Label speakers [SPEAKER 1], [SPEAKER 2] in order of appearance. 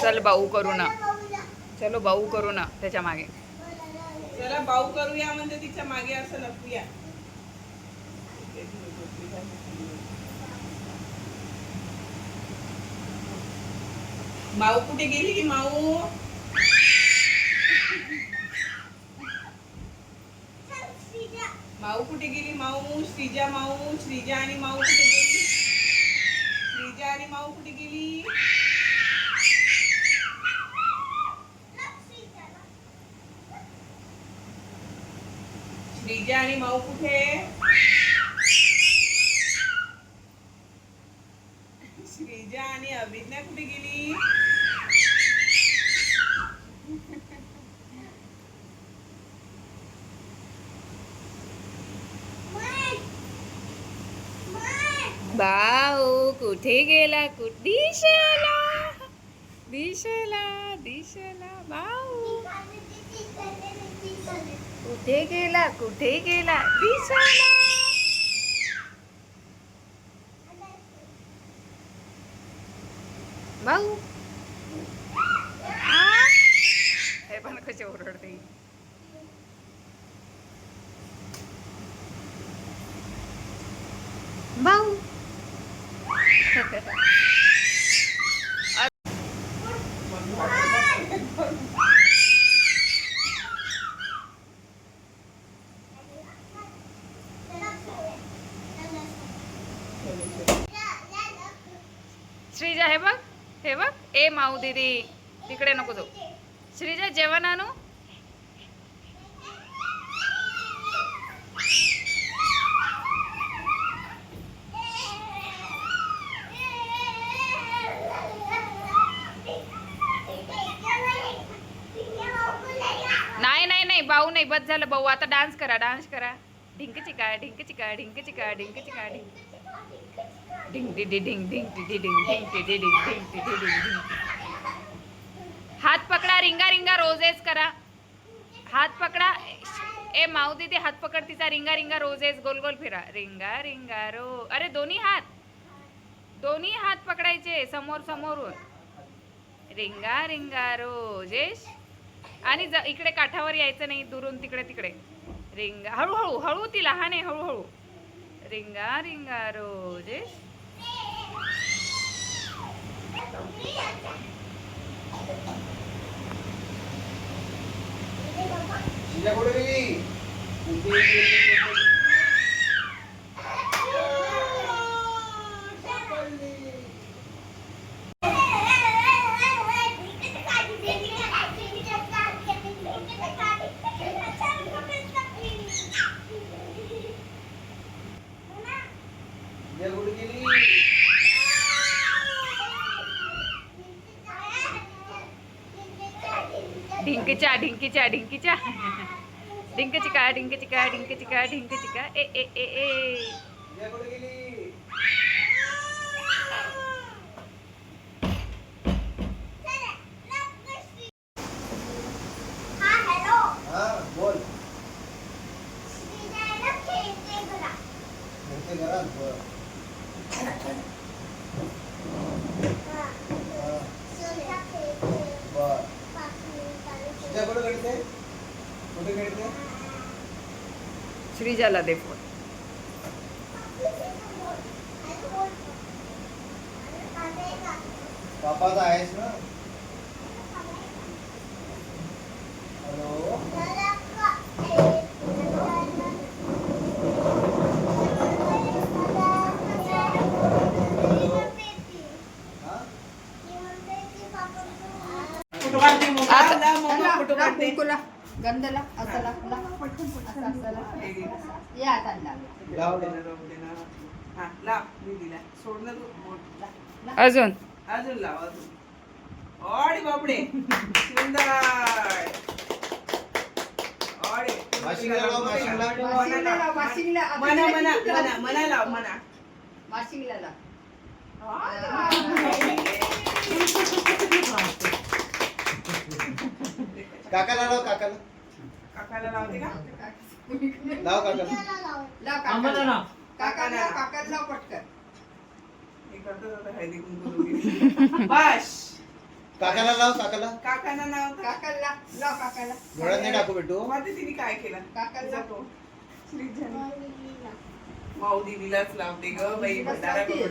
[SPEAKER 1] चल बाऊ करू ना, चलो बाऊ करू ना त्याच्या मागे.
[SPEAKER 2] चला बाऊ करूया म्हणजे तिच्या मागे असं लपूया. माऊ कुठे गेली की माऊ? माऊ कुठे गेली माऊ? श्रीजा माऊ, श्रीजा आणि माऊ कुठे गेली? श्रीजा आणि माऊ कुठे गेली? श्रीजा आणि माऊ कुठे? श्रीजा आणि अभिज्ञा कुठे गेली?
[SPEAKER 1] बाऊ कुठे गेला? दिशला दिशला दिशला बाऊ कुठे गेला? कुठे गेला? दिशला. बाऊ हे पण कसे ओरडते. बाऊ श्रीजा हे बघ, हे बघ. ए माऊ दीदी तिकडे नको जाऊ. श्रीजा जेवण आणू? नाही नाही नाही बाऊ नाही, बस झालं बाऊ. आता डान्स करा, डान्स करा. ढिंक चिका ढिंक चिका ढिंक चिका ढिंक चिका ढिंक ढिंग डी ढिंग ढिंग डी ढिंग ढिंग डी ढिंग ढिंग डी ढिंग. हात पकडा, रिंगा रिंगा रोजेस करा. हात पकडा. ए माऊ दीदी हात पकड तिचा. रिंगा रिंगा रोजेस गोल गोल फिरा. रिंगा रिंगा रो. अरे दोन्ही हात पकडायचे समोर समोरून. रिंगा रिंगा रोजेस. आणि इकडे काठावर यायचं नाही, दुरून तिकडे तिकडे. रिंगा हळूहळू हळू, ती लहान आहे, हळूहळू. रिंगा रिंगा रोजेस. ढिंकीच्या ढिंकीच्या ढिंकीच्या ढिंक चिका ढिंक चिका ढिंक चिका ढिंक चिका. ए ए ए ए श्रीजाला दे फोन.
[SPEAKER 3] पापाचा आहेस ना? हॅलो
[SPEAKER 4] गंधला असाला या आता
[SPEAKER 2] लाव दे ना. हा लाव दीदीला. सोड ना तू.
[SPEAKER 1] अजून
[SPEAKER 2] अजून लाव अजून. ओडी बापडे सुंदर. ओडी
[SPEAKER 3] वाशिंगला लाव, वाशिंगला.
[SPEAKER 2] मना मना मना मना लाव मना.
[SPEAKER 4] वाशिंगला लाव.
[SPEAKER 3] काकाला लाव, काकाला
[SPEAKER 2] काकाला लावते का?
[SPEAKER 3] लाव, काकाला
[SPEAKER 4] लाव काकाला काकाला लाव पटकन.
[SPEAKER 2] हे करतच आता हळदी कुंकू दोघी. बस
[SPEAKER 3] काकाला लाव काकाला.
[SPEAKER 2] काकांना नाव
[SPEAKER 4] काकाला लाव, लाव काकाला.
[SPEAKER 3] डोळ्यात नाही टाकू बेटू.
[SPEAKER 2] माहिती तिने काय केलं
[SPEAKER 4] काकाला लाव.
[SPEAKER 2] श्रीजाने. माऊ दिदीलाच लावते ग बाई भंडारा करून